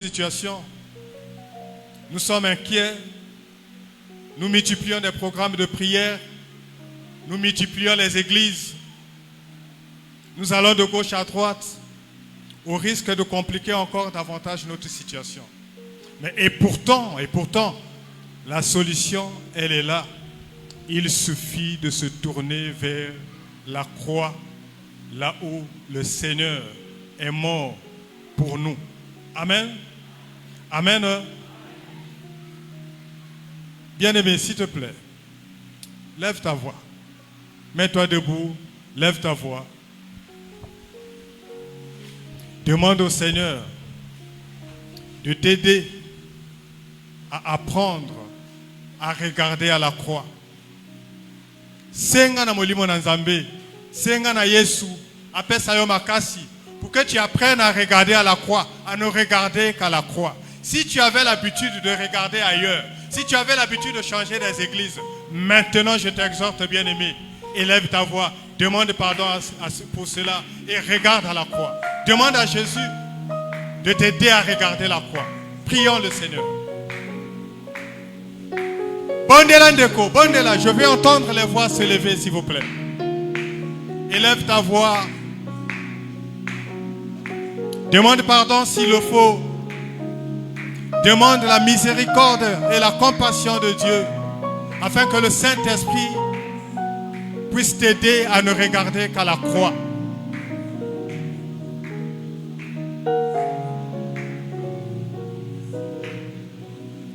situation. Nous sommes inquiets. Nous multiplions des programmes de prière. Nous multiplions les églises. Nous allons de gauche à droite au risque de compliquer encore davantage notre situation. Mais et pourtant, la solution, elle est là. Il suffit de se tourner vers la croix, là où le Seigneur est mort pour nous. Amen. Amen. Bien-aimé, s'il te plaît, lève ta voix. Mets-toi debout, lève ta voix. Demande au Seigneur de t'aider à apprendre à regarder à la croix. Senga na molimo na Nzambe, senga na Yesu, apesa yo makasi, pour que tu apprennes à regarder à la croix, à ne regarder qu'à la croix. Si tu avais l'habitude de regarder ailleurs, si tu avais l'habitude de changer des églises, maintenant je t'exhorte, bien-aimé, élève ta voix, demande pardon pour cela et regarde à la croix. Demande à Jésus de t'aider à regarder la croix. Prions le Seigneur. Bondela Ndeko, Bondela, je vais entendre les voix se lever, s'il vous plaît. Élève ta voix. Demande pardon s'il le faut. Demande la miséricorde et la compassion de Dieu, afin que le Saint-Esprit puisse t'aider à ne regarder qu'à la croix.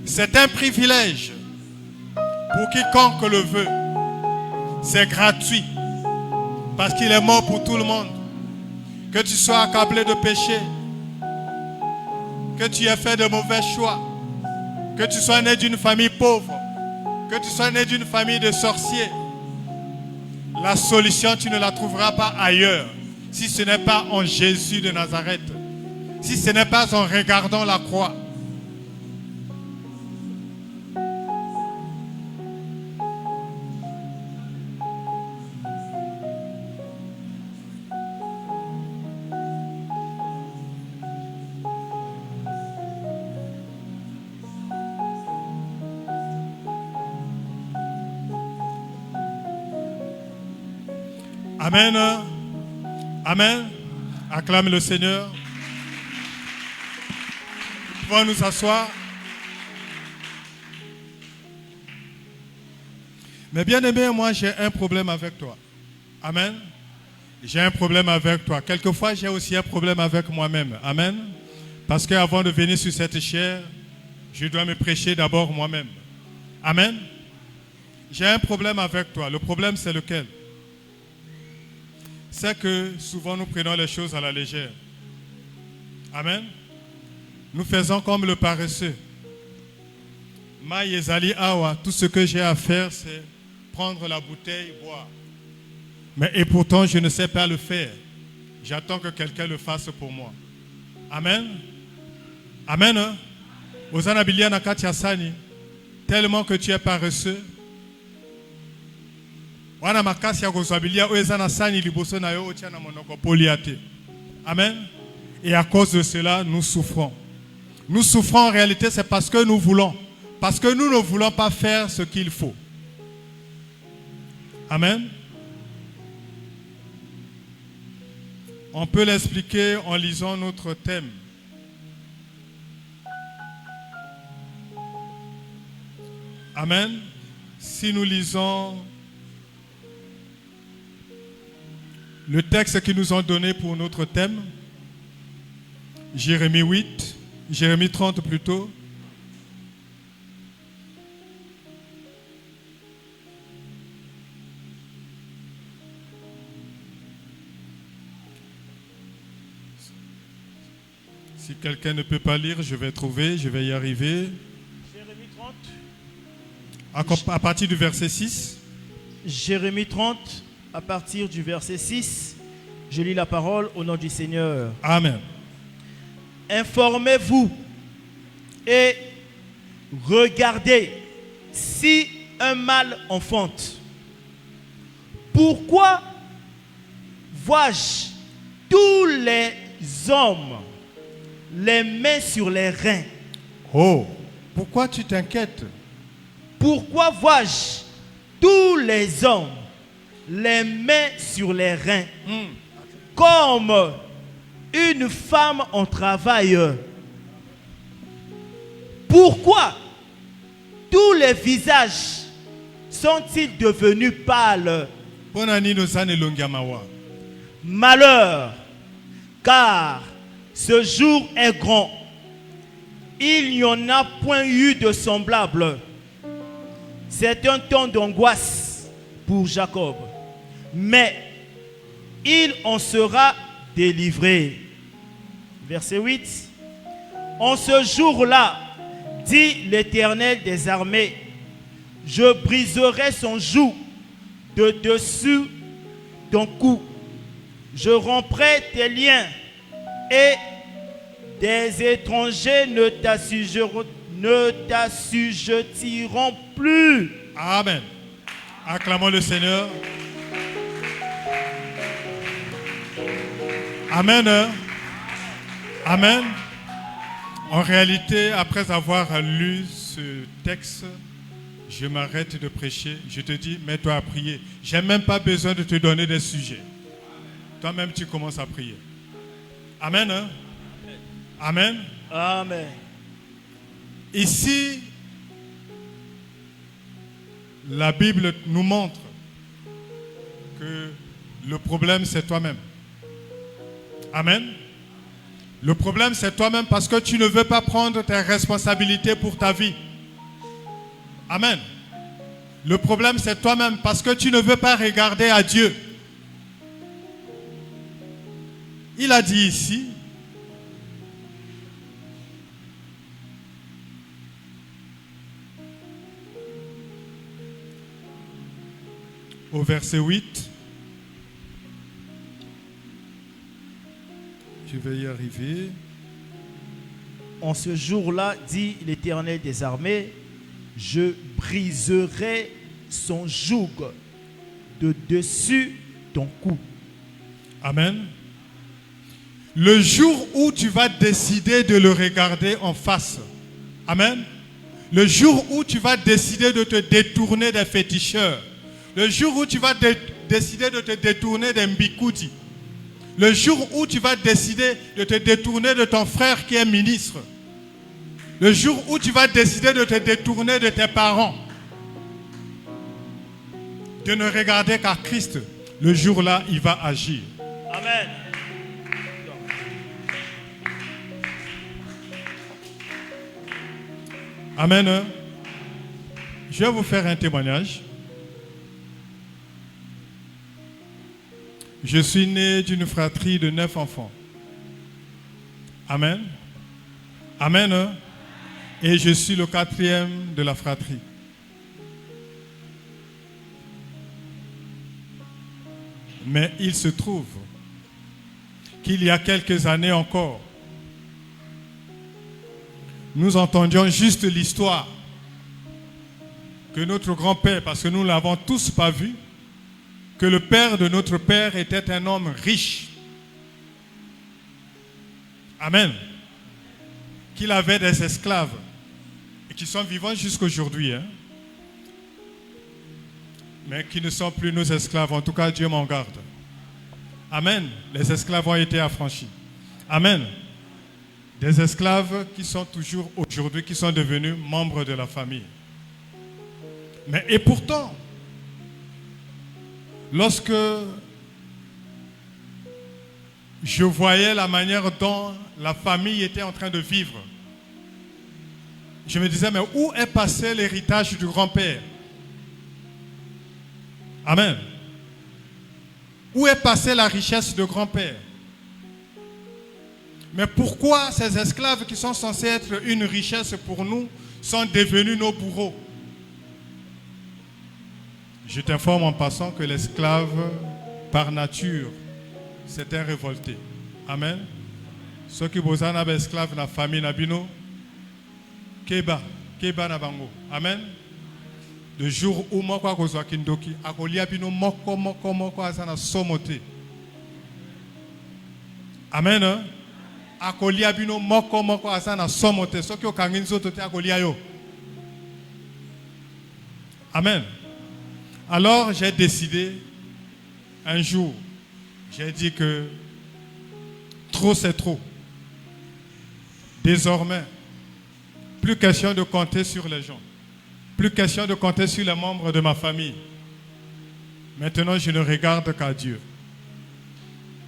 C'est un privilège pour quiconque le veut. C'est gratuit parce qu'il est mort pour tout le monde. Que tu sois accablé de péché, que tu aies fait de mauvais choix, que tu sois né d'une famille pauvre, que tu sois né d'une famille de sorciers, la solution, tu ne la trouveras pas ailleurs, si ce n'est pas en Jésus de Nazareth, si ce n'est pas en regardant la croix. Amen. Amen. Acclame le Seigneur. Nous pouvons nous asseoir. Mais bien aimé, moi j'ai un problème avec toi. Amen. J'ai un problème avec toi. Quelquefois j'ai aussi un problème avec moi-même. Amen. Parce qu'avant de venir sur cette chair, je dois me prêcher d'abord moi-même. Amen. J'ai un problème avec toi. Le problème c'est lequel? C'est que souvent nous prenons les choses à la légère. Amen. Nous faisons comme le paresseux. Maïezali awa, tout ce que j'ai à faire, c'est prendre la bouteille, boire. Et pourtant, je ne sais pas le faire. J'attends que quelqu'un le fasse pour moi. Amen. Amen. Ozanabilia nakati asani, tellement que tu es paresseux. Amen. Et à cause de cela, nous souffrons. Nous souffrons en réalité, c'est parce que nous voulons. Parce que nous ne voulons pas faire ce qu'il faut. Amen. On peut l'expliquer en lisant notre thème. Amen. Si nous lisons le texte qu'ils nous ont donné pour notre thème, Jérémie 30 plutôt. Si quelqu'un ne peut pas lire, je vais trouver, je vais y arriver. Jérémie 30. À partir du verset 6. Jérémie 30. À partir du verset 6, je lis la parole au nom du Seigneur. Amen. Informez-vous et regardez si un mâle enfante. Pourquoi vois-je tous les hommes les mains sur les reins. Oh, pourquoi tu t'inquiètes? Pourquoi vois-je tous les hommes les mains sur les reins, comme une femme en travail? Pourquoi tous les visages sont-ils devenus pâles? Malheur, car ce jour est grand. Il n'y en a point eu de semblable. C'est un temps d'angoisse pour Jacob, mais il en sera délivré. Verset 8. En ce jour-là, dit l'Éternel des armées, je briserai son joug de dessus ton cou. Je romprai tes liens et des étrangers ne t'assujettiront plus. Amen. Acclamons le Seigneur. Amen. Amen. En réalité, après avoir lu ce texte, je m'arrête de prêcher. Je te dis, mets-toi à prier. Je n'ai même pas besoin de te donner des sujets. Toi-même, tu commences à prier. Amen. Amen. Amen. Ici, la Bible nous montre que le problème, c'est toi-même. Amen. Le problème, c'est toi-même parce que tu ne veux pas prendre tes responsabilités pour ta vie. Amen. Le problème, c'est toi-même parce que tu ne veux pas regarder à Dieu. Il a dit ici, au verset 8, je vais y arriver. En ce jour-là, dit l'Éternel des armées, je briserai son joug de dessus ton cou. Amen. Le jour où tu vas décider de le regarder en face. Amen. Le jour où tu vas décider de te détourner des féticheurs. Le jour où tu vas décider de te détourner des mbikoudi. Le jour où tu vas décider de te détourner de ton frère qui est ministre. Le jour où tu vas décider de te détourner de tes parents. De ne regarder qu'à Christ. Le jour-là, il va agir. Amen. Amen. Je vais vous faire un témoignage. Je suis né d'une fratrie de 9 enfants. Amen. Amen. Et je suis le 4e de la fratrie. Mais il se trouve qu'il y a quelques années encore, nous entendions juste l'histoire que notre grand-père, parce que nous ne l'avons tous pas vu, que le père de notre père était un homme riche. Amen. Qu'il avait des esclaves et qui sont vivants jusqu'aujourd'hui. Mais qui ne sont plus nos esclaves. En tout cas, Dieu m'en garde. Amen. Les esclaves ont été affranchis. Amen. Des esclaves qui sont toujours aujourd'hui, qui sont devenus membres de la famille. Mais et pourtant, lorsque je voyais la manière dont la famille était en train de vivre, je me disais, mais où est passé l'héritage du grand-père? Amen. Où est passée la richesse de grand-père? Mais pourquoi ces esclaves qui sont censés être une richesse pour nous sont devenus nos bourreaux? Je t'informe en passant que l'esclave, par nature, s'était révolté. Amen. Ceux qui sont esclaves dans la famille, Keba na bango. Amen. Le jour où moi quoi kozwa kindoki, akolia bino moko azana somote. Amen. akolia bino moko moko asana somote soki okangini zoto te akolia yo. Amen. Alors j'ai décidé un jour, j'ai dit que trop c'est trop. Désormais, plus question de compter sur les gens. Plus question de compter sur les membres de ma famille. Maintenant, je ne regarde qu'à Dieu.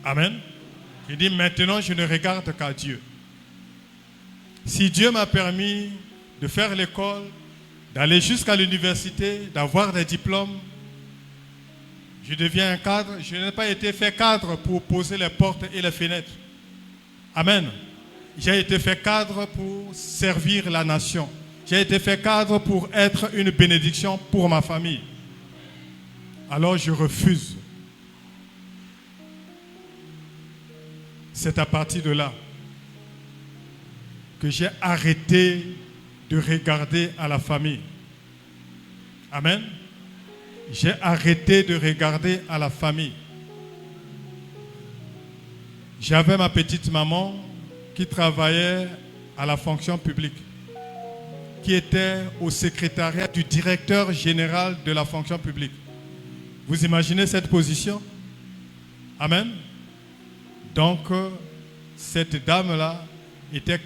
Amen. Je dis maintenant, je ne regarde qu'à Dieu. Si Dieu m'a permis de faire l'école, d'aller jusqu'à l'université, d'avoir des diplômes, je deviens un cadre. Je n'ai pas été fait cadre pour poser les portes et les fenêtres. Amen. J'ai été fait cadre pour servir la nation. J'ai été fait cadre pour être une bénédiction pour ma famille. Alors je refuse. C'est à partir de là que j'ai arrêté de regarder à la famille. Amen. J'ai arrêté de regarder à la famille. J'avais ma petite maman qui travaillait à la fonction publique, qui était au secrétariat du directeur général de la fonction publique. Vous imaginez cette position? Amen. Donc, cette dame-là était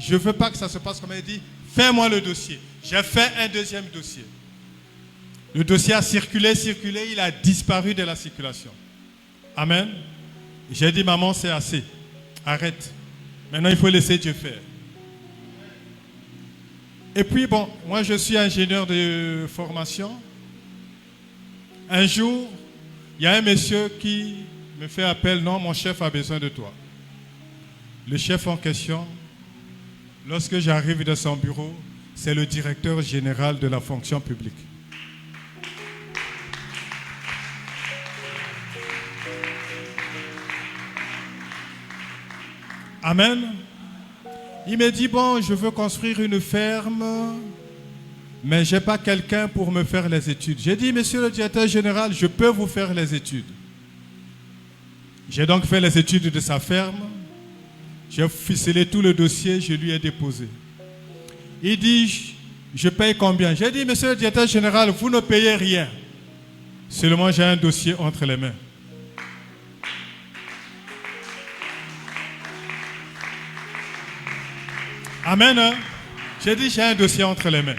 je ne veux pas que ça se passe comme elle dit. Fais-moi le dossier. J'ai fait un deuxième dossier. Le dossier a circulé, il a disparu de la circulation. Amen. J'ai dit, maman, c'est assez. Arrête. Maintenant, il faut laisser Dieu faire. Et puis, bon, moi, je suis ingénieur de formation. Un jour, il y a un monsieur qui me fait appel. Non, mon chef a besoin de toi. Le chef en question, lorsque j'arrive dans son bureau, c'est le directeur général de la fonction publique. Amen. Il me dit, bon, je veux construire une ferme, mais je n'ai pas quelqu'un pour me faire les études. J'ai dit, monsieur le directeur général, je peux vous faire les études. J'ai donc fait les études de sa ferme. J'ai ficelé tout le dossier, je lui ai déposé. Il dit, je paye combien? J'ai dit, monsieur le directeur général, vous ne payez rien. Seulement, j'ai un dossier entre les mains. Amen. Hein? J'ai dit, j'ai un dossier entre les mains.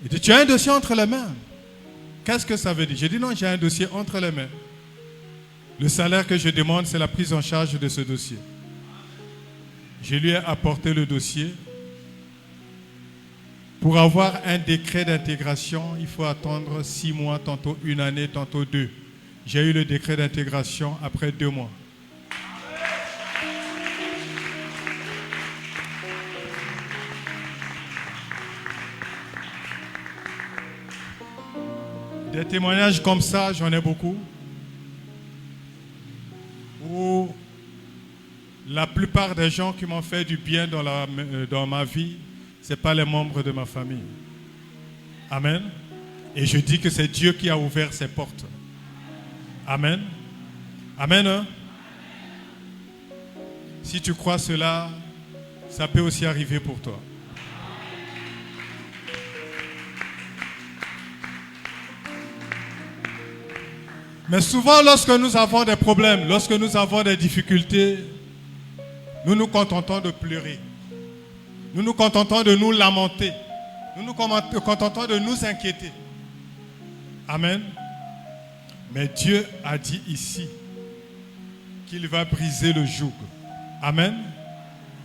Il dit, tu as un dossier entre les mains? Qu'est-ce que ça veut dire? J'ai dit, non, j'ai un dossier entre les mains. Le salaire que je demande, c'est la prise en charge de ce dossier. Je lui ai apporté le dossier. Pour avoir un décret d'intégration, il faut attendre 6 mois, tantôt 1 année, tantôt 2. J'ai eu le décret d'intégration après 2 mois. Des témoignages comme ça, j'en ai beaucoup. Où la plupart des gens qui m'ont fait du bien dans ma vie, ce n'est pas les membres de ma famille. Amen. Et je dis que c'est Dieu qui a ouvert ses portes. Amen. Amen. Hein? Si tu crois cela, ça peut aussi arriver pour toi. Mais souvent, lorsque nous avons des problèmes, lorsque nous avons des difficultés, nous nous contentons de pleurer. Nous nous contentons de nous lamenter. Nous nous contentons de nous inquiéter. Amen. Mais Dieu a dit ici qu'il va briser le joug. Amen.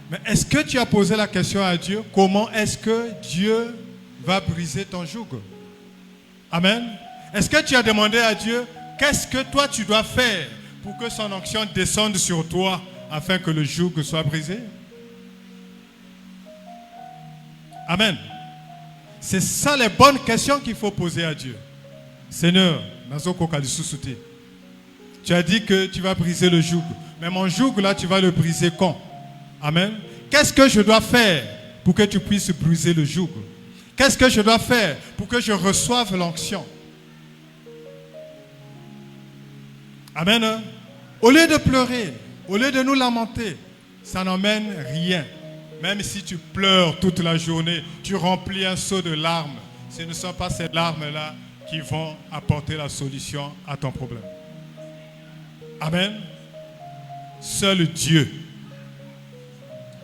Mais est-ce que tu as posé la question à Dieu? Comment est-ce que Dieu va briser ton joug? Amen. Est-ce que tu as demandé à Dieu Qu'est-ce que toi tu dois faire pour que son onction descende sur toi afin que le joug soit brisé? Amen. C'est ça les bonnes questions qu'il faut poser à Dieu. Seigneur, tu as dit que tu vas briser le joug. Mais mon joug là, tu vas le briser quand? Amen. Qu'est-ce que je dois faire pour que tu puisses briser le joug? Qu'est-ce que je dois faire pour que je reçoive l'onction? Amen. Au lieu de pleurer, au lieu de nous lamenter, ça n'emmène rien. Même si tu pleures toute la journée, tu remplis un seau de larmes, ce ne sont pas ces larmes-là qui vont apporter la solution à ton problème. Amen. Seul Dieu.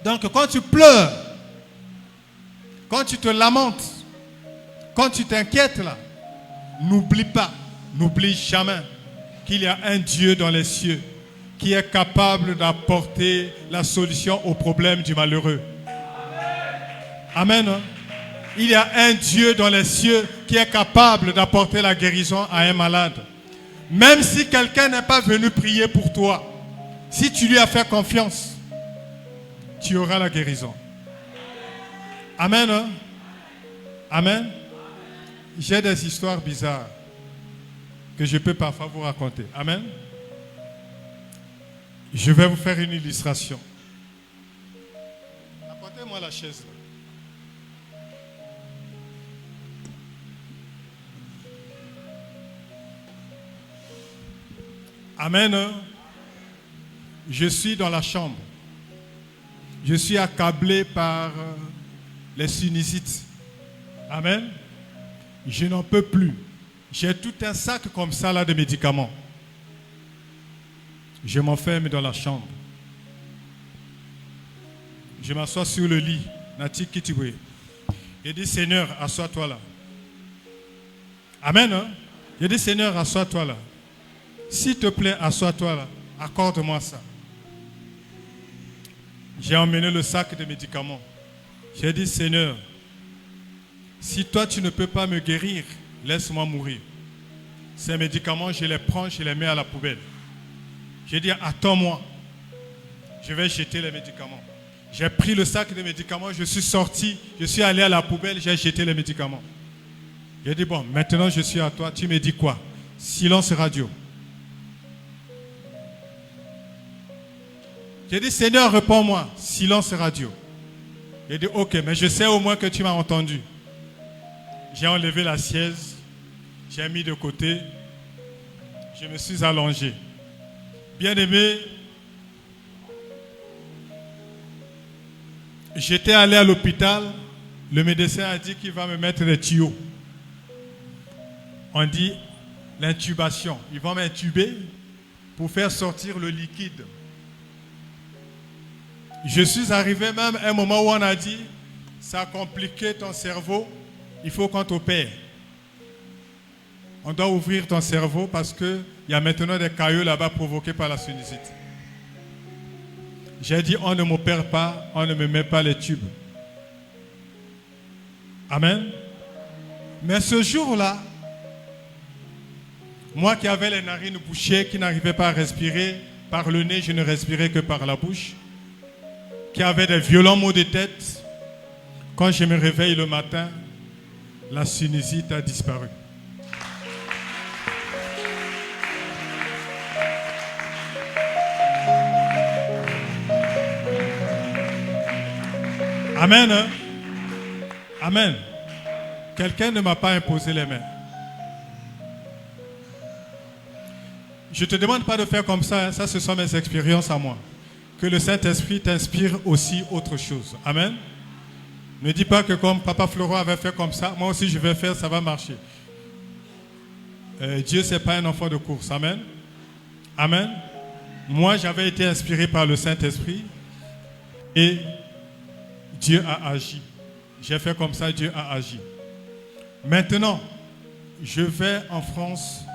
Donc quand tu pleures, quand tu te lamentes, quand tu t'inquiètes là, n'oublie pas, n'oublie jamais qu'il y a un Dieu dans les cieux qui est capable d'apporter la solution au problème du malheureux. Amen. Il y a un Dieu dans les cieux qui est capable d'apporter la guérison à un malade. Même si quelqu'un n'est pas venu prier pour toi, si tu lui as fait confiance, tu auras la guérison. Amen. Amen. J'ai des histoires bizarres que je peux parfois vous raconter. Amen. Je vais vous faire une illustration. Apportez-moi la chaise. Amen. Je suis dans la chambre. Je suis accablé par les sinusites. Amen. Je n'en peux plus. J'ai tout un sac comme ça là de médicaments. Je m'enferme dans la chambre. Je m'assois sur le lit. Nati Kitibwe. Et dis Seigneur, assois-toi là. Amen. Je dis Seigneur, assois-toi là. S'il te plaît, assois-toi là. Accorde-moi ça. J'ai emmené le sac de médicaments. J'ai dit Seigneur, si toi tu ne peux pas me guérir, laisse-moi mourir. Ces médicaments, je les prends, je les mets à la poubelle. J'ai dit, attends-moi. Je vais jeter les médicaments. J'ai pris le sac de médicaments, je suis sorti, je suis allé à la poubelle, j'ai jeté les médicaments. J'ai dit, bon, maintenant je suis à toi. Tu me dis quoi? Silence radio. J'ai dit, Seigneur, réponds-moi. Silence radio. J'ai dit, ok, mais je sais au moins que tu m'as entendu. J'ai enlevé la chaise, j'ai mis de côté, je me suis allongé. Bien-aimé, j'étais allé à l'hôpital, le médecin a dit qu'il va me mettre des tuyaux. On dit l'intubation. Ils vont m'intuber pour faire sortir le liquide. Je suis arrivé même à un moment où on a dit, ça a compliqué ton cerveau, il faut qu'on t'opère. On doit ouvrir ton cerveau parce qu'il y a maintenant des caillots là-bas provoqués par la sinusite. J'ai dit, on ne m'opère pas, on ne me met pas les tubes. Amen. Mais ce jour-là, moi qui avais les narines bouchées, qui n'arrivais pas à respirer par le nez, je ne respirais que par la bouche, qui avait des violents maux de tête, quand je me réveille le matin, la sinusite a disparu. Amen. Hein? Amen. Quelqu'un ne m'a pas imposé les mains. Je ne te demande pas de faire comme ça. Hein? Ça, ce sont mes expériences à moi. Que le Saint-Esprit t'inspire aussi autre chose. Amen. Ne dis pas que comme Papa Florent avait fait comme ça, moi aussi je vais faire, ça va marcher. Dieu, ce n'est pas un enfant de course. Amen. Amen. Moi, j'avais été inspiré par le Saint-Esprit et Dieu a agi. J'ai fait comme ça, Dieu a agi. Maintenant, je vais en France.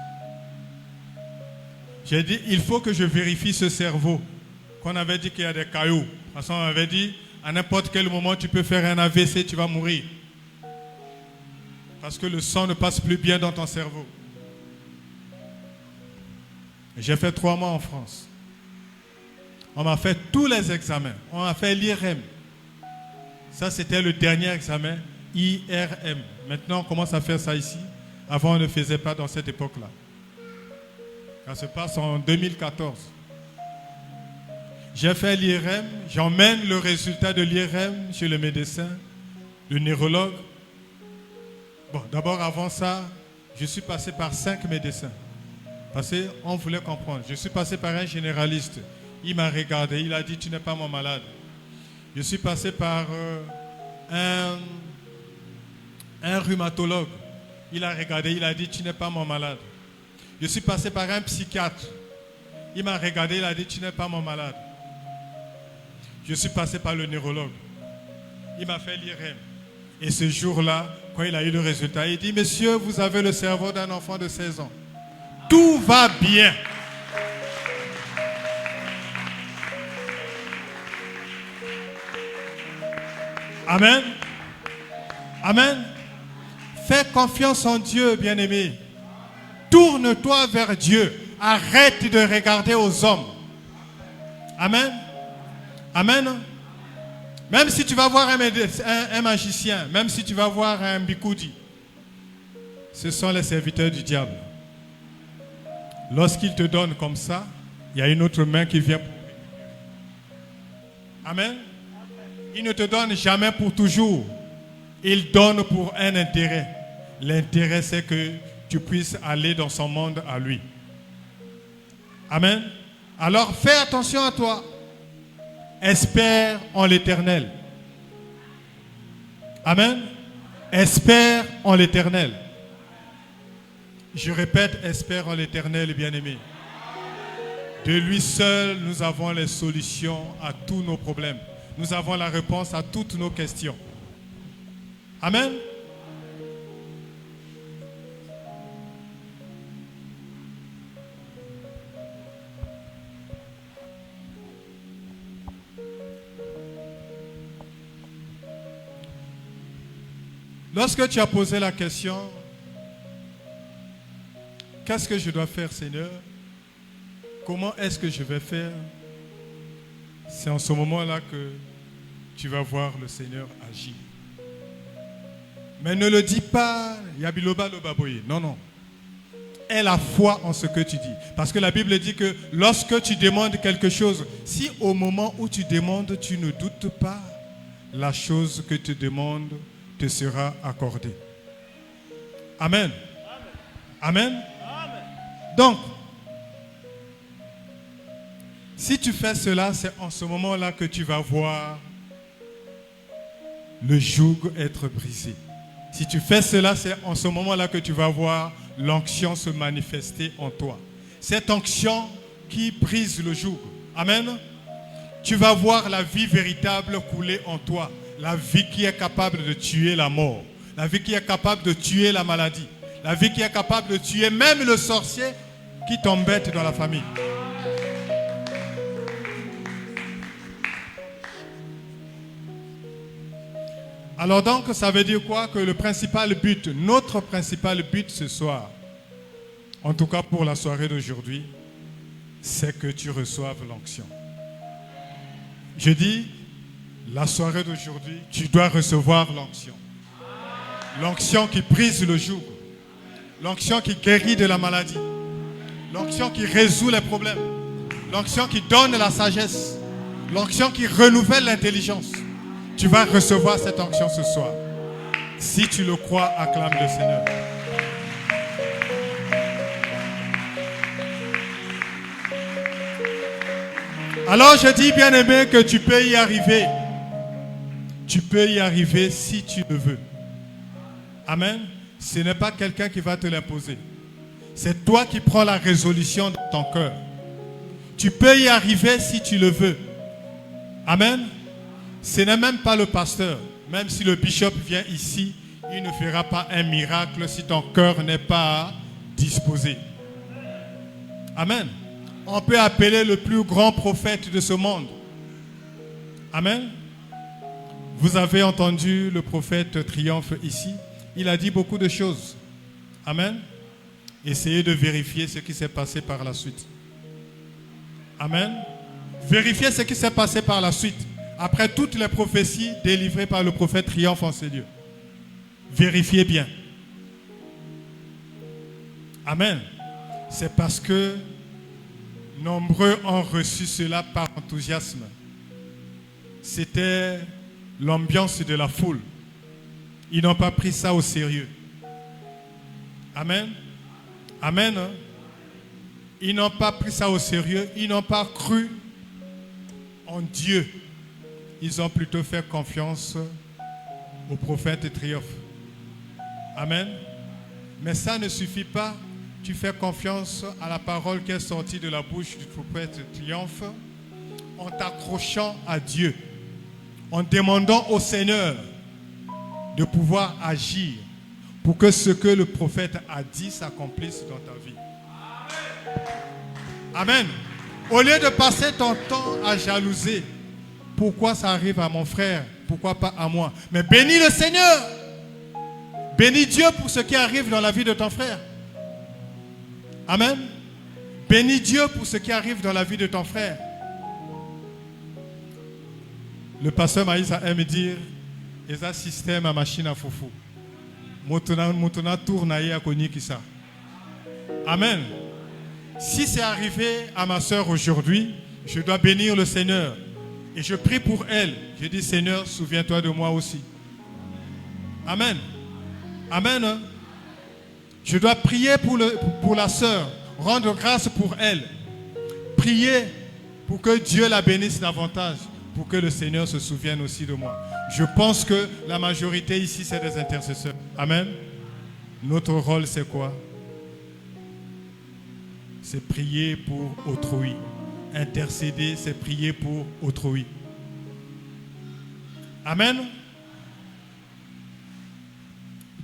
J'ai dit, il faut que je vérifie ce cerveau. Qu'on avait dit qu'il y a des cailloux. De toute façon, on avait dit, à n'importe quel moment, tu peux faire un AVC, tu vas mourir. Parce que le sang ne passe plus bien dans ton cerveau. J'ai fait 3 mois en France. On m'a fait tous les examens. On m'a fait l'IRM. Ça, c'était le dernier examen, IRM. Maintenant, on commence à faire ça ici. Avant, on ne faisait pas dans cette époque-là. Ça se passe en 2014. J'ai fait l'IRM. J'emmène le résultat de l'IRM chez le médecin, le neurologue. Bon, d'abord, avant ça, je suis passé par 5 médecins. Parce qu'on voulait comprendre. Je suis passé par un généraliste. Il m'a regardé, il a dit, tu n'es pas mon malade. Je suis passé par un rhumatologue. Il a regardé, il a dit, tu n'es pas mon malade. Je suis passé par un psychiatre. Il m'a regardé, il a dit, tu n'es pas mon malade. Je suis passé par le neurologue. Il m'a fait l'IRM. Et ce jour-là, quand il a eu le résultat, il dit, monsieur, vous avez le cerveau d'un enfant de 16 ans. Tout va bien. Amen. Amen. Fais confiance en Dieu, bien-aimé. Tourne-toi vers Dieu. Arrête de regarder aux hommes. Amen. Amen. Même si tu vas voir un magicien, même si tu vas voir un bikoudi, ce sont les serviteurs du diable. Lorsqu'il te donne comme ça, il y a une autre main qui vient. Amen. Il ne te donne jamais pour toujours. Il donne pour un intérêt. L'intérêt, c'est que tu puisses aller dans son monde à lui. Amen. Alors, fais attention à toi. Espère en l'Éternel. Amen. Espère en l'Éternel. Je répète, espère en l'Éternel, bien-aimé. De lui seul, nous avons les solutions à tous nos problèmes. Nous avons la réponse à toutes nos questions. Amen. Lorsque tu as posé la question, qu'est-ce que je dois faire, Seigneur? Comment est-ce que je vais faire? C'est en ce moment-là que tu vas voir le Seigneur agir. Mais ne le dis pas, Yabiloba Lobaboye. Non, non. Aie la foi en ce que tu dis. Parce que la Bible dit que lorsque tu demandes quelque chose, si au moment où tu demandes, tu ne doutes pas, la chose que tu demandes te sera accordée. Amen. Amen. Amen. Donc, si tu fais cela, c'est en ce moment-là que tu vas voir le joug être brisé. Si tu fais cela, c'est en ce moment-là que tu vas voir l'onction se manifester en toi. Cette onction qui brise le joug. Amen. Tu vas voir la vie véritable couler en toi. La vie qui est capable de tuer la mort. La vie qui est capable de tuer la maladie. La vie qui est capable de tuer même le sorcier qui t'embête dans la famille. Alors donc, ça veut dire quoi? Que le principal but, notre principal but ce soir, en tout cas pour la soirée d'aujourd'hui, c'est que tu reçoives l'onction. Je dis, la soirée d'aujourd'hui, tu dois recevoir l'onction. L'onction qui brise le joug. L'onction qui guérit de la maladie. L'onction qui résout les problèmes. L'onction qui donne la sagesse. L'onction qui renouvelle l'intelligence. Tu vas recevoir cette onction ce soir. Si tu le crois, acclame le Seigneur. Alors je dis, bien-aimé, que tu peux y arriver. Tu peux y arriver si tu le veux. Amen. Ce n'est pas quelqu'un qui va te l'imposer. C'est toi qui prends la résolution de ton cœur. Tu peux y arriver si tu le veux. Amen. Ce n'est même pas le pasteur. Même si le bishop vient ici, il ne fera pas un miracle si ton cœur n'est pas disposé. Amen. On peut appeler le plus grand prophète de ce monde. Amen. Vous avez entendu le prophète Triomphe ici. Il a dit beaucoup de choses. Amen. Essayez de vérifier ce qui s'est passé par la suite. Amen. Vérifiez ce qui s'est passé par la suite. Après toutes les prophéties délivrées par le prophète Triomphe en ces lieux. Vérifiez bien. Amen. C'est parce que nombreux ont reçu cela par enthousiasme. C'était l'ambiance de la foule. Ils n'ont pas pris ça au sérieux. Amen. Amen. Ils n'ont pas pris ça au sérieux. Ils n'ont pas cru en Dieu. Ils ont plutôt fait confiance au prophète Triomphe. Amen. Mais ça ne suffit pas. Tu fais confiance à la parole qui est sortie de la bouche du prophète Triomphe en t'accrochant à Dieu, en demandant au Seigneur de pouvoir agir pour que ce que le prophète a dit s'accomplisse dans ta vie. Amen. Au lieu de passer ton temps à jalouser, pourquoi ça arrive à mon frère, pourquoi pas à moi? Mais bénis le Seigneur. Bénis Dieu pour ce qui arrive dans la vie de ton frère. Amen. Bénis Dieu pour ce qui arrive dans la vie de ton frère. Le pasteur Maïs aime dire, « Eza système à machine à foufou. Moutona tourne à koni qui ça. » Amen. Si c'est arrivé à ma soeur aujourd'hui, je dois bénir le Seigneur. Et je prie pour elle. Je dis, Seigneur, souviens-toi de moi aussi. Amen. Amen. Je dois prier pour la sœur, rendre grâce pour elle. Prier pour que Dieu la bénisse davantage, pour que le Seigneur se souvienne aussi de moi. Je pense que la majorité ici, c'est des intercesseurs. Amen. Notre rôle, c'est quoi? C'est prier pour autrui. Intercéder, c'est prier pour autrui. Amen.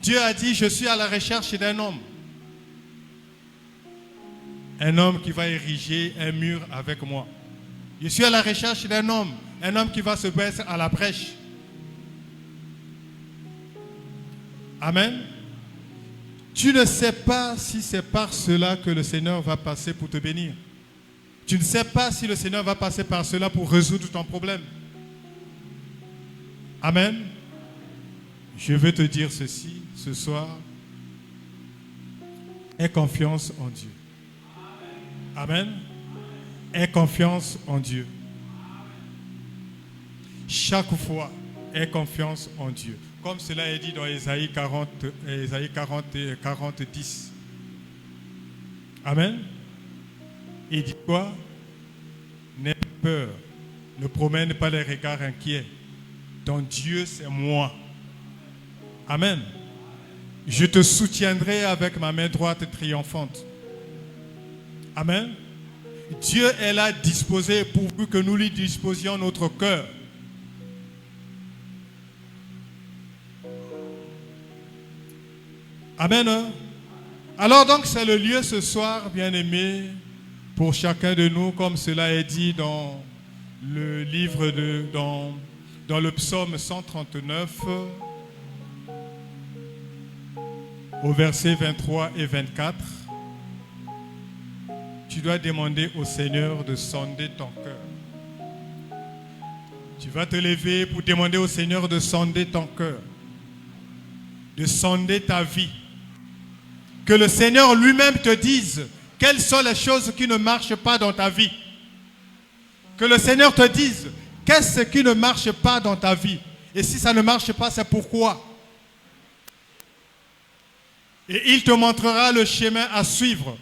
Dieu a dit, je suis à la recherche d'un homme. Un homme qui va ériger un mur avec moi. Je suis à la recherche d'un homme. Un homme qui va se mettre à la brèche. Amen. Tu ne sais pas si c'est par cela que le Seigneur va passer pour te bénir. Tu ne sais pas si le Seigneur va passer par cela pour résoudre ton problème. Amen. Je veux te dire ceci ce soir. Aie confiance en Dieu. Amen. Aie confiance en Dieu. Chaque fois, aie confiance en Dieu. Comme cela est dit dans Ésaïe 40, et 40, 10. Amen. Il dit quoi? N'aie pas peur. Ne promène pas les regards inquiets. Ton Dieu, c'est moi. Amen. Je te soutiendrai avec ma main droite triomphante. Amen. Dieu est là disposé pourvu que nous lui disposions notre cœur. Amen. Alors donc c'est le lieu ce soir, bien-aimé, pour chacun de nous, comme cela est dit dans le livre dans le psaume 139, au verset 23 et 24. Tu dois demander au Seigneur de sonder ton cœur. Tu vas te lever pour demander au Seigneur de sonder ton cœur, de sonder ta vie. Que le Seigneur lui-même te dise quelles sont les choses qui ne marchent pas dans ta vie. Que le Seigneur te dise qu'est-ce qui ne marche pas dans ta vie. Et si ça ne marche pas, c'est pourquoi. Et il te montrera le chemin à suivre.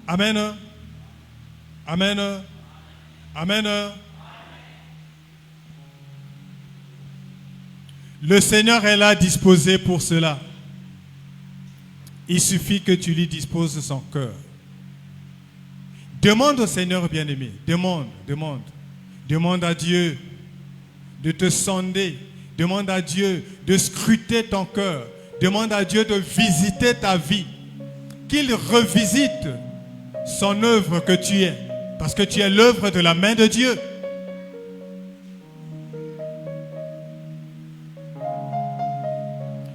Amen. Amen. Amen. Le Seigneur est là disposé pour cela. Il suffit que tu lui disposes son cœur. Demande au Seigneur bien-aimé. Demande à Dieu de te sonder. Demande à Dieu de scruter ton cœur. Demande à Dieu de visiter ta vie. Qu'il revisite son œuvre que tu es. Parce que tu es l'œuvre de la main de Dieu.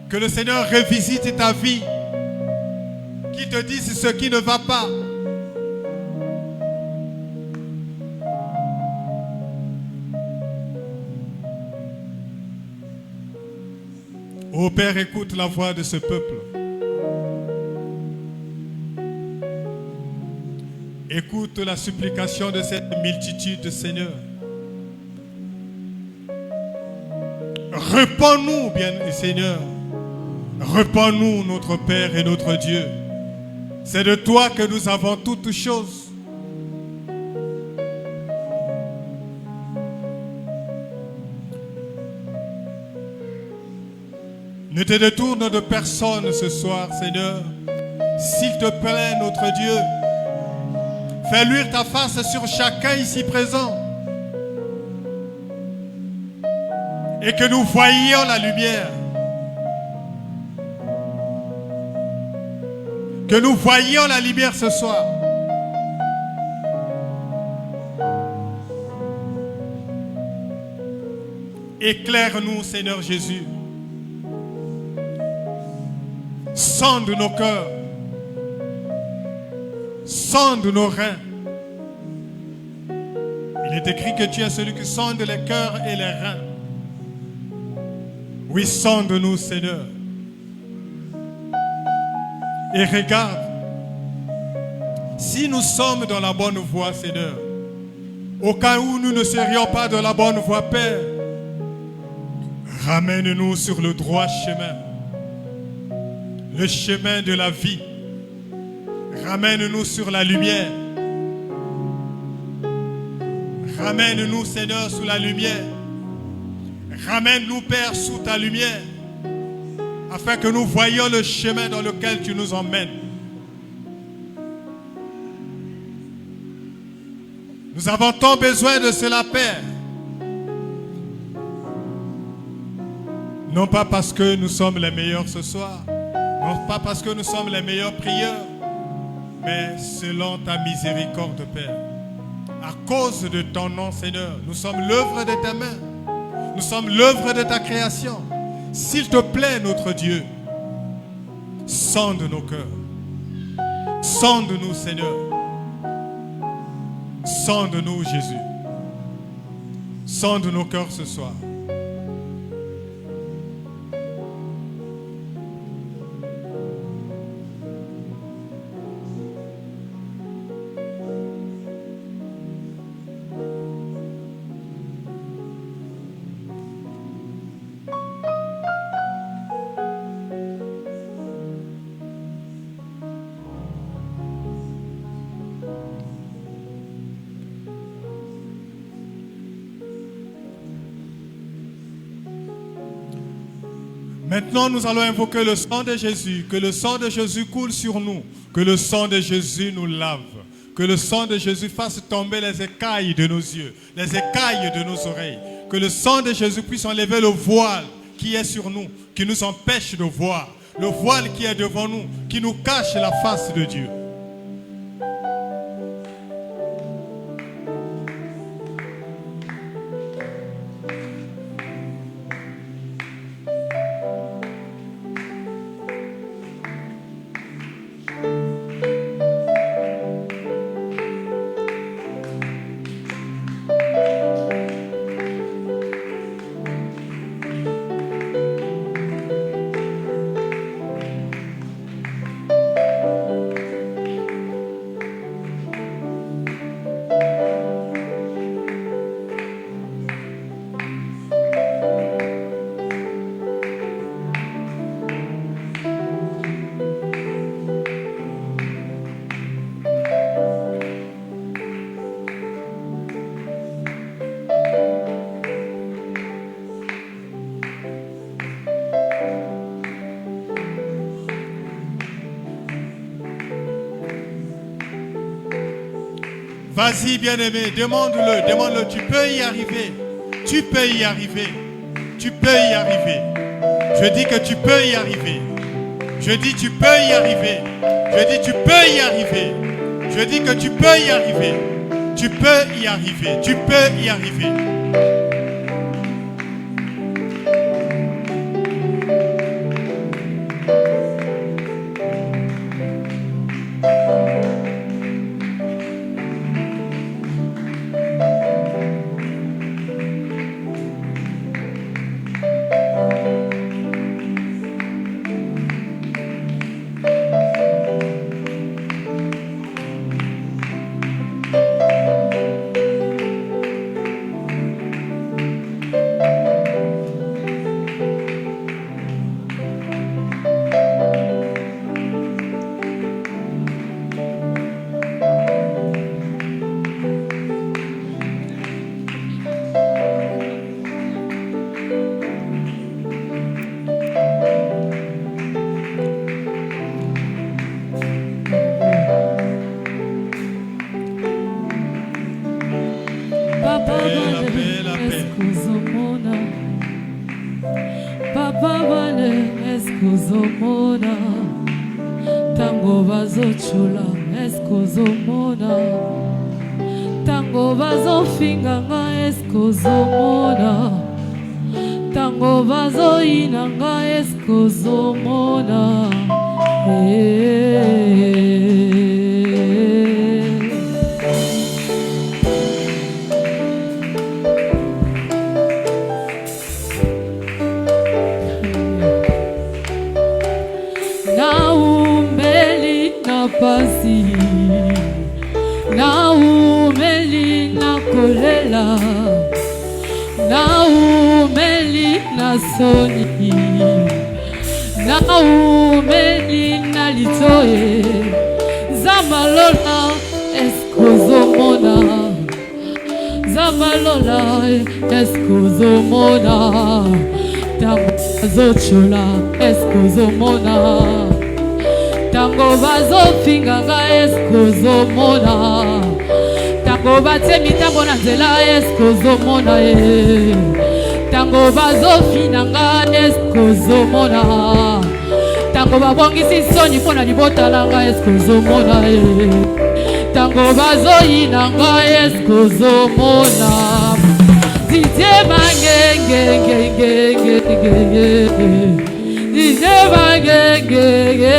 Que le Seigneur revisite ta vie. Qu'il te dise ce qui ne va pas. Ô Père, écoute la voix de ce peuple. Écoute la supplication de cette multitude, Seigneur. Réponds-nous, bien Seigneur. Réponds-nous, notre Père et notre Dieu. C'est de toi que nous avons toutes choses. Ne te détourne de personne ce soir, Seigneur. S'il te plaît, notre Dieu, fais luire ta face sur chacun ici présent. Et que nous voyions la lumière. Que nous voyions la lumière ce soir. Éclaire-nous, Seigneur Jésus. Sonde nos cœurs. Sonde nos reins. Il est écrit que tu es celui qui sonde les cœurs et les reins. Oui, sonde-nous, Seigneur. Et regarde, si nous sommes dans la bonne voie, Seigneur, au cas où nous ne serions pas dans la bonne voie, Père, ramène-nous sur le droit chemin, le chemin de la vie. Ramène-nous sur la lumière. Ramène-nous, Seigneur, sous la lumière. Ramène-nous, Père, sous ta lumière, afin que nous voyions le chemin dans lequel tu nous emmènes. Nous avons tant besoin de cela, Père. Non pas parce que nous sommes les meilleurs ce soir, non pas parce que nous sommes les meilleurs prieurs, mais selon ta miséricorde, Père. À cause de ton nom, Seigneur, nous sommes l'œuvre de tes mains. Nous sommes l'œuvre de ta création. S'il te plaît, notre Dieu, sonde nos cœurs. Sonde-nous, Seigneur. Sonde-nous, Jésus. Sonde nos cœurs ce soir. Maintenant, nous allons invoquer le sang de Jésus. Que le sang de Jésus coule sur nous. Que le sang de Jésus nous lave. Que le sang de Jésus fasse tomber les écailles de nos yeux, les écailles de nos oreilles. Que le sang de Jésus puisse enlever le voile qui est sur nous, qui nous empêche de voir. Le voile qui est devant nous, qui nous cache la face de Dieu. Vas-y, bien-aimé, demande-le, demande-le. Tu peux y arriver. Tu peux y arriver. Tu peux y arriver. Je dis que tu peux y arriver. Je dis tu peux y arriver. Je dis tu peux y arriver. Je dis que tu peux y arriver. Tu peux y arriver. Tu peux y arriver. eskozomona tango bazochula eskozomona tango bazofinganga eskozomona tango bazoyinanga eskozomona Naumeli na pasi Naumeli na kolela Naumeli na soni Naumeli na litoye Zamalola eskozomona Zamalola eskozomona Tango bazochola eskozomona Tango bazofinganga eskozomona Tango batemi tango na nzela eskozomona Tango bazofinanga eskozomona Tango babongisi soni mpona libota langa eskozomona Tango bazoyinanga eskozomona Didier bangengengengengenge Didier bangengengenge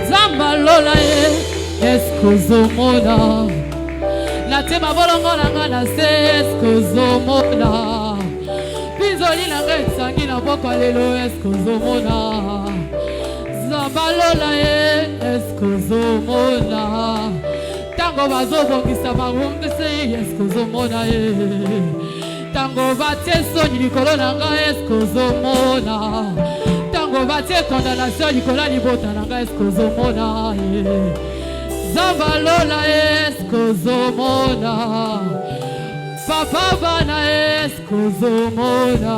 Zambalola eskozomona Natema bolongo nanga na se eskozomona Bizoli nanga etsangi na boko lelo eskozomona Zambalola eskozomona Tango bazobongisa bangongise eskozomona Tango batie soni likolo nanga eskozomona Tango batie condamnation likolo libota nanga eskozomona Zambalola eskozomona Papa bana eskozomona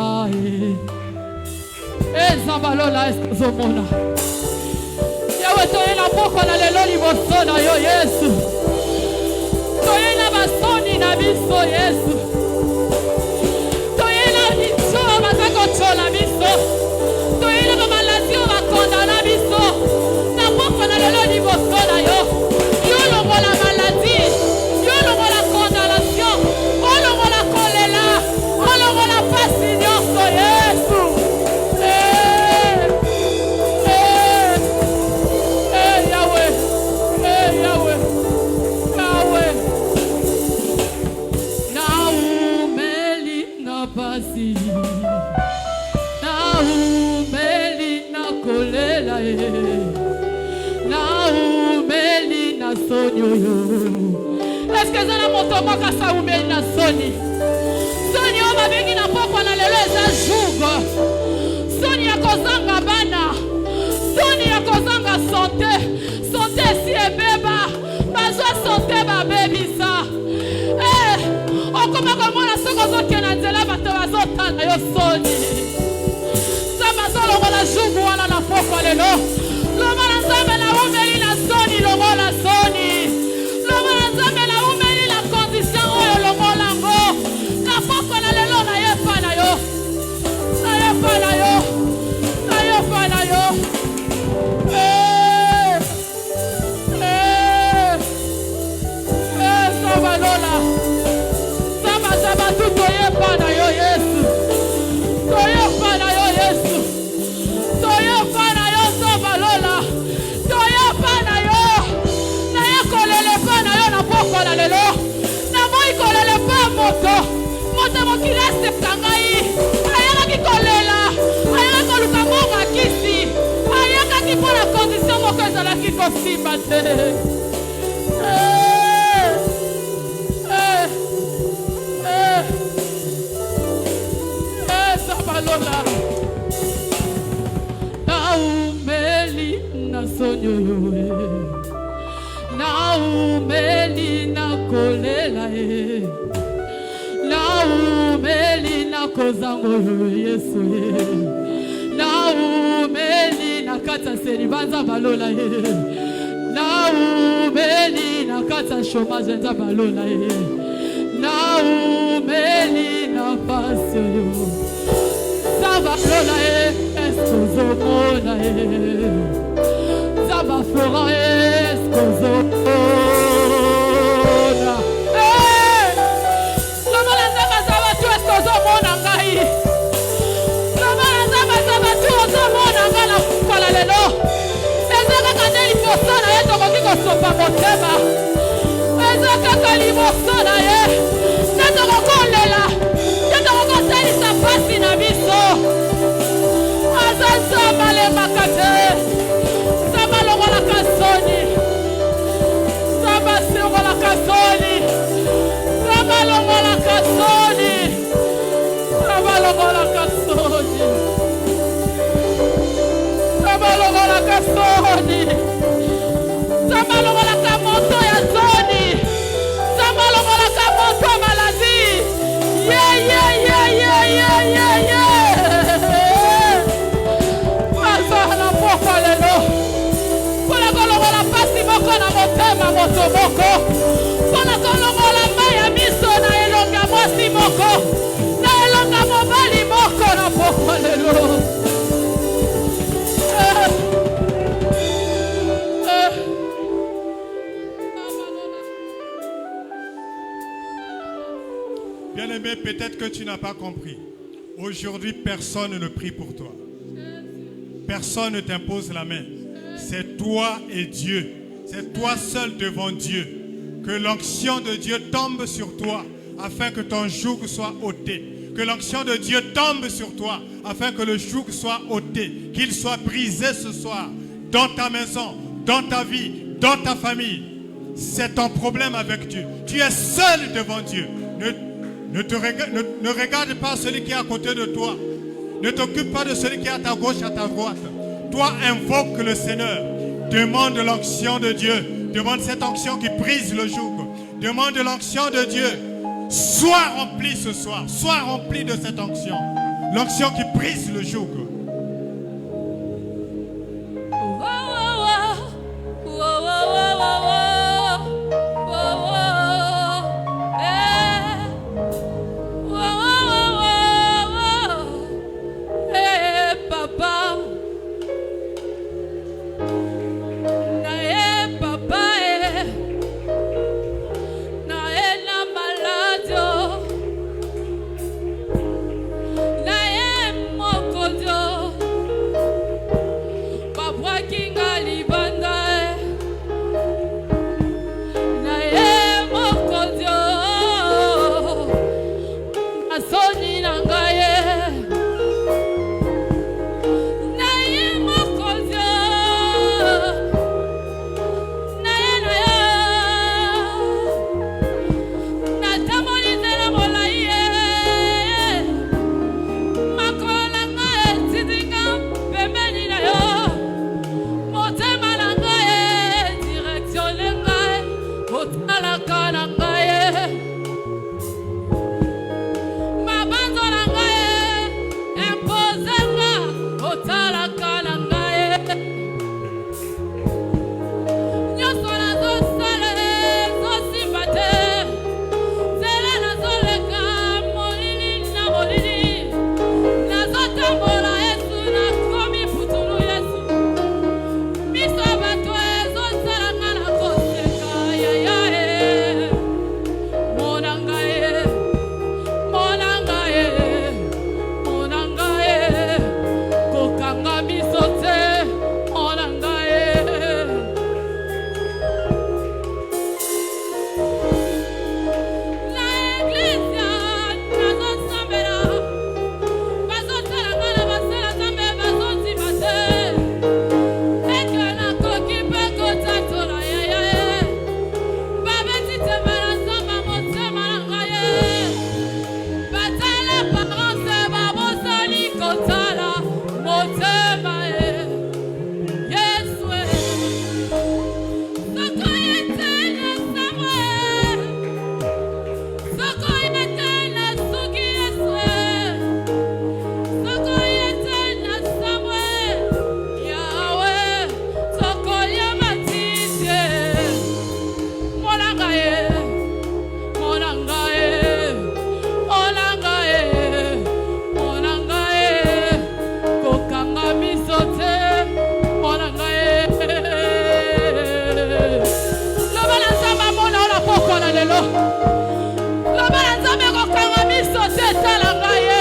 Zambalola eskozomona Yawe toyena poko na lelo liboso na yo Yesu Toyena basoni na biso Yesu Toyena biso bazakochola biso Toyena bamaladi bakonda na biso Na poko na lelo liboso na yo Yo longola maladi Yo longola condamnation O longola kolela O longola pasi nyonso Yesu Naumeli na kolela Naumeli na soni Est-ce que ça na moto moka sa umeli na soni Soni o babengi na pokwa na lelo eza jugo Soni ya kozanga bana Soni ya kozanga santé Santé si ebeba Bazwa santé babebisa Okoma komona soko zoke na nzela bato bazotala yo soni Zamazolongola jugu wana na pokwa lelo Lomana nzambe na umeli na soni longola soni Lomana nzambe na umeli na condition oyo longola ngo Na pokwa na lelo na yepa na yo Na yepa na yo Na yepa na yo Zamalola Zaba tu toyepa na yo Yesu Toyepa na yo Yesu Toyepa na yo Zamalola Toyepa na yo Na ya kolele pa na yo na poko na lelo Na moi kolele pa moto Moto mokilese kangai Ayaka ki kolela Ayaka koluka monga kisi Ayaka ki pona condition moko ezalaki kosimba te Zamalola Naumeli na sonyo Naumeli na kolela Naumeli na kozango Yesu Naumeli na kata seri banza balola Naumeli kati ya chômage nzambe alola ye naumeli nafasi oyo nzambe alola ye eske ozomona ye nzambe afera ye eske ozomona lomona nzambe azaba tu eske ozomona ngai lomona nzambe azaba tu ozomona ngai na kukola lelo eza kaka nde liboso na ye tokoki kosopa motema eza kaka liboso na ye nde tokokolela nde tokokosalisa pasi na biso aza nzambe alemaka te nzambe alongolaka soni nzambe asengolaka soni nzambe alongolaka soni nzambe alongolaka soni nzambe alongolaka soni nzambe alongolaka moto ya soni nzambe alongolaka moto ya maladi aza na moko lelo mpona kolongola pasi moko na motema moto moko mpona kolongola mai ya miso na elonga mwasi moko na elonga mobali moko na poko lelo Bien-aimé, peut-être que tu n'as pas compris. Aujourd'hui, personne ne prie pour toi. Personne ne t'impose la main. C'est toi et Dieu. C'est toi seul devant Dieu. Que l'onction de Dieu tombe sur toi afin que ton joug soit ôté. Que l'onction de Dieu tombe sur toi afin que le joug soit ôté. Qu'il soit brisé ce soir dans ta maison, dans ta vie, dans ta famille. C'est ton problème avec Dieu. Tu es seul devant Dieu. Ne regarde pas celui qui est à côté de toi. Ne t'occupe pas de celui qui est à ta gauche, à ta droite. Toi, invoque le Seigneur. Demande l'onction de Dieu. Demande cette onction qui brise le joug. Demande l'onction de Dieu. Sois rempli ce soir. Sois rempli de cette onction. L'onction qui brise le joug. lelo. Loba na nzambe kokanga miso te tala ngai ye.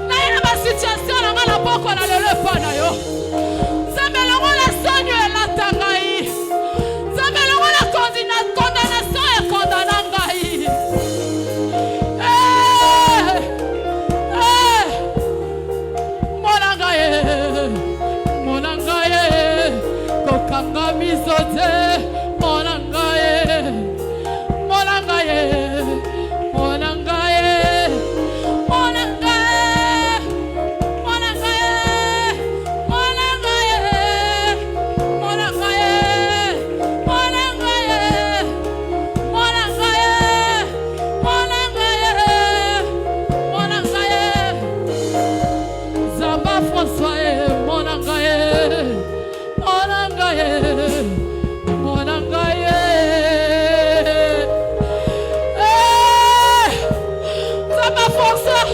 Na ye na basituation na nga na poko na lelo epa na yo. Nzambe longola sonio elata ngai. Nzambe longola condamnation ekondana ngai. Kokanga miso te mona ngai. Mona ngai. Mona ngai. Mona ngai. Mona ngai. Mona ngai. Mona ngai. Mona ngai. Mona ngai. Mona ngai. Mona ngai. Zamba François mona ngai. Mona ngai. Zamba François.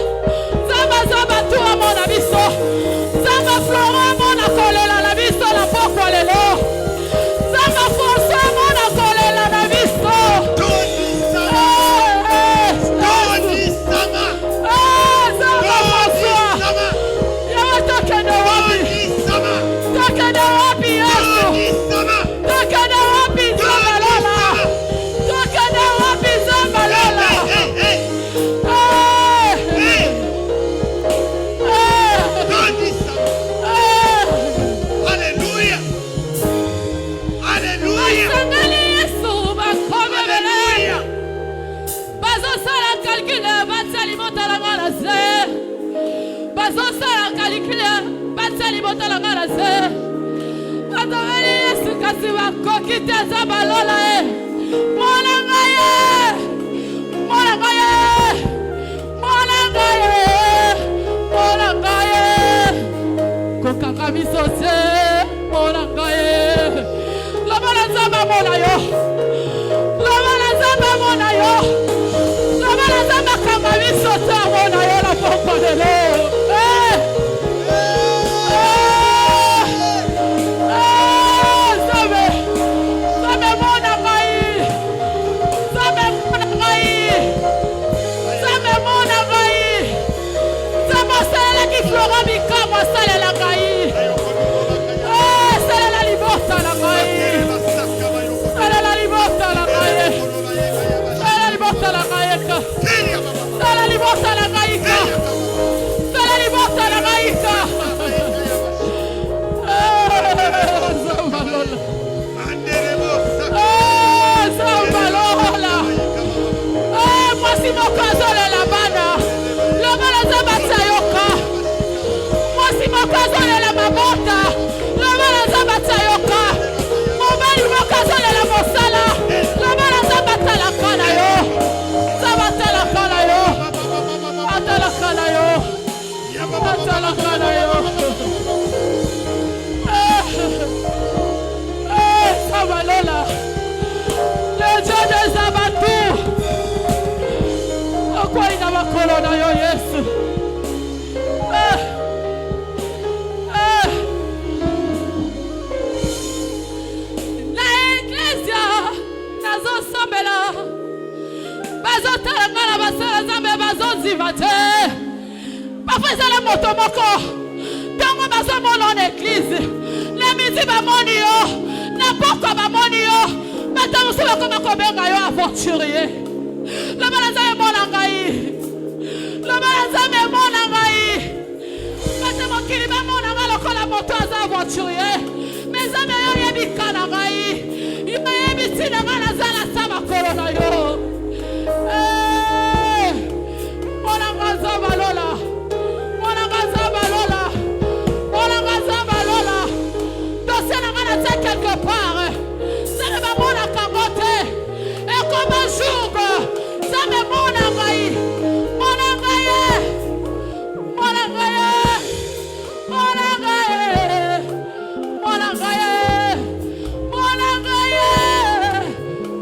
Zamba toi mona biso. Zamba Florent mona kolela la biso la poko lelo. Zamba François mona kolela la biso. Tony Sama. Zamba François. Yawa tokende wapi? Tokende wapi Yesu? Tokende wapi Zamba Lola? Tokende wapi Zamba Lola? Hallelujah. Hallelujah. Basangani Yesu bakome bele. Bazosala calcule batsali motala ngala se. Bazosala calcule batsali motala ngala se. Bazangani Yesu kasi bakoki te Zamba Lola e. Mona ngai. Mona ngai. Mona ngai. Mona ngai. Kokanga miso te mona ngai. Loba na Nzambe mona yo. Loba na Nzambe mona yo. Loba na Nzambe kanga miso te mona yo na poko lelo. Nzambe. Nzambe mona ngai. Nzambe mona ngai. Nzambe mona ngai. Nzambe osalelaki Florent Bikamwa osalela ngai. Salela libota na ngai. Salela libota na ngai. Salela libota na ngai ka. Salela libota na ngai ka. Salela libota na ngai ka. Zamba Lola. Zamba Lola. Mwasi moko azolela bana. Longo na Nzambe atsayoka. Mwasi moko azolela mabota. Longo na Nzambe atsayoka. Mobali moko azolela mosala. Longo na Nzambe atalaka na yo. Nzambe atalaka na yo. Atalaka na yo. Atalaka na yo. Zamba Lola. Le Dieu des abattus. Okwali na makolo na yo Yesu. Na Ecclesia nazosambela. Bazotala nga na basala Nzambe bazonziva te. Parfois ezala moto moko. Ntango bazomona na Eglise. Na midi bamoni yo. Na poko bamoni yo. Bato mosusu bakoma kobenga yo aventurier. Loba na Nzambe mona ngai. Loba na Nzambe mona ngai. Bato mokili bamona nga lokola moto aza aventurier. Mais Nzambe yo yebi ka na ngai. Yo yebi ntina nga nazala sa makolo na yo. Mona nga Zamba Lola. Mona nga Zamba Lola. Mona nga Zamba Lola. Dossier na nga natia quelque part. Nzambe bamona kango te. Et comme un jour, Nzambe mona ngai. Mona ngai. Mona ngai. Mona ngai. Mona ngai. Mona ngai.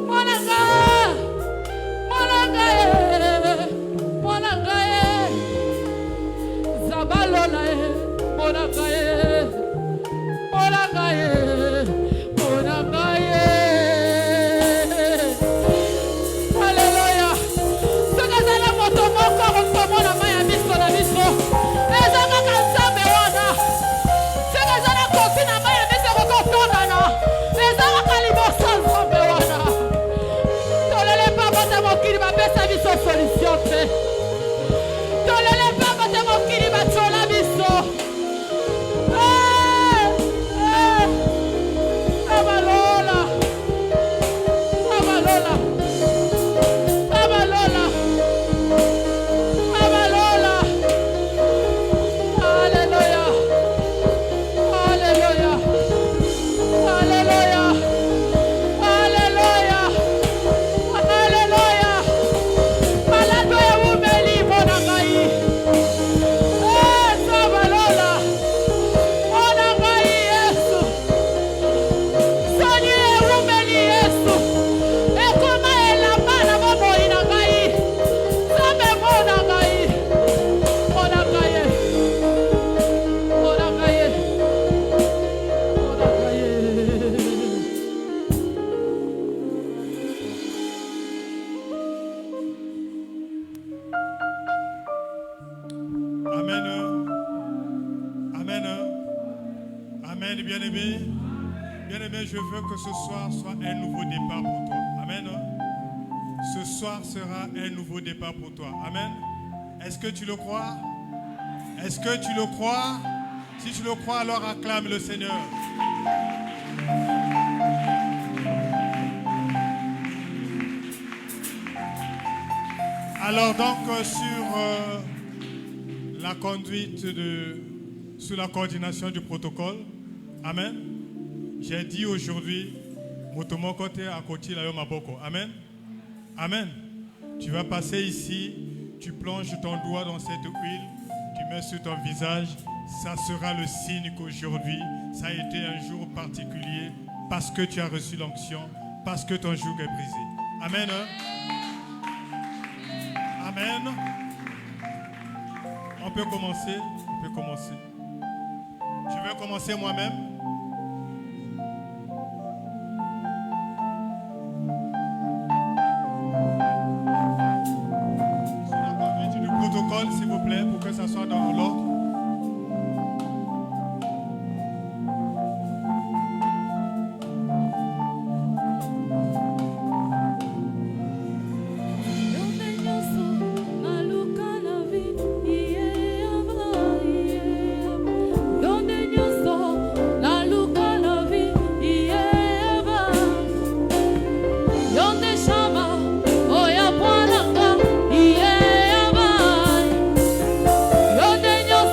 Mona ngai. bien-aimé? Bien-aimé, je veux que ce soir soit un nouveau départ pour toi. Amen. Ce soir sera un nouveau départ pour toi. Amen. Est-ce que tu le crois? Est-ce que tu le crois? Si tu le crois, alors acclame le Seigneur. Alors donc sur la conduite sous la coordination du protocole, amen. J'ai dit aujourd'hui, motomo côté à côté la maboko, amen. Amen. Tu vas passer ici, tu plonges ton doigt dans cette huile, tu mets sur ton visage, ça sera le signe qu'aujourd'hui, ça a été un jour particulier parce que tu as reçu l'onction, parce que ton joug est brisé. Amen. Amen. On peut commencer. On peut commencer. Je vais commencer moi-même. Sur la conduite du protocole, s'il vous plaît, pour que ça soit dans l'ordre. Yo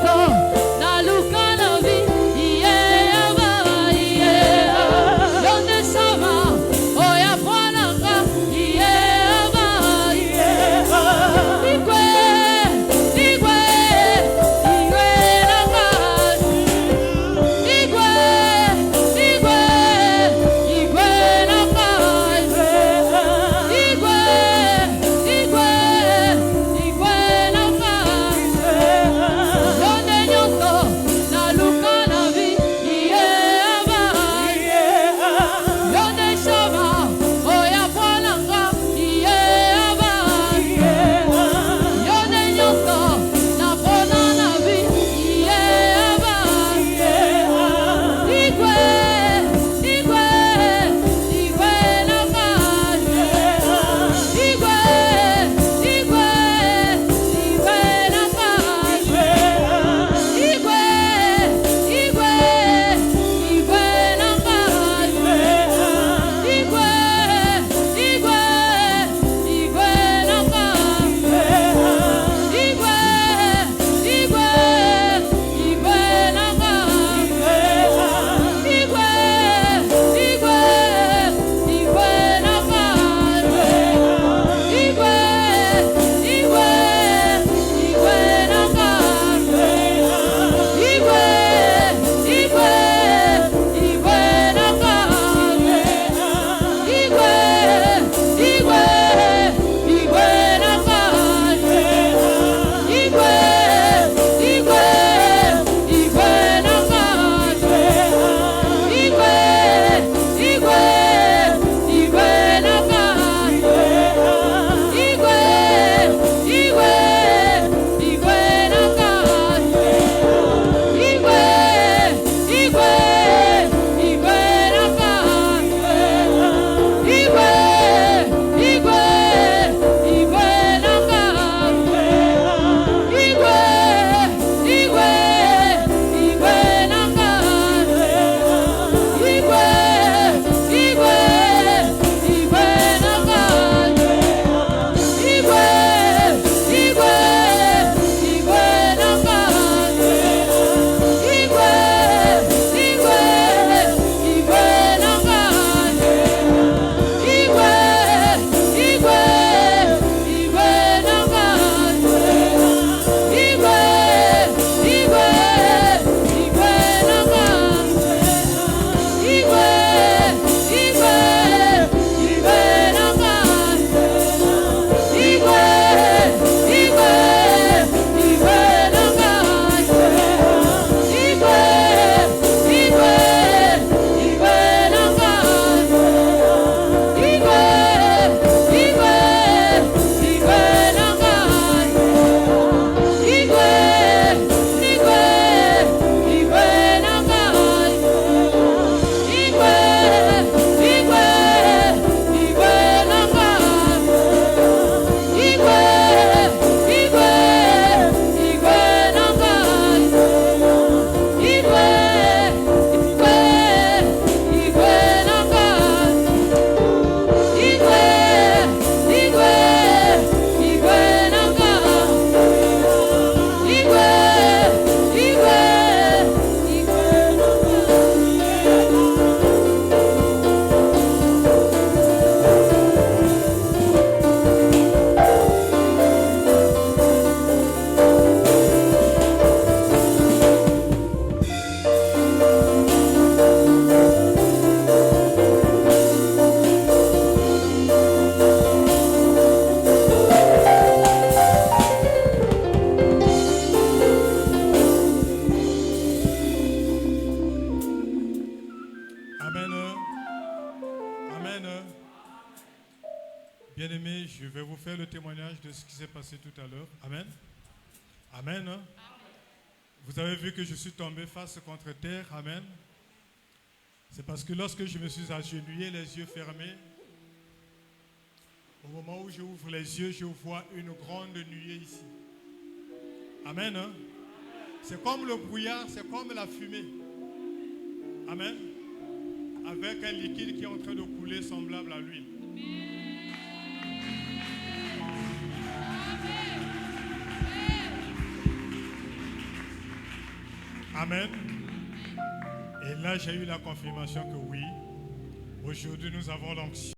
Bien-aimés, je vais vous faire le témoignage de ce qui s'est passé tout à l'heure. Amen. Amen. Hein? Vous avez vu que je suis tombé face contre terre. Amen. C'est parce que lorsque je me suis agenouillé, les yeux fermés, au moment où j'ouvre les yeux, je vois une grande nuée ici. Amen. Hein? C'est comme le brouillard, c'est comme la fumée. Amen. Avec un liquide qui est en train de couler semblable à l'huile. Amen. Et là, j'ai eu la confirmation que oui, aujourd'hui nous avons l'onction.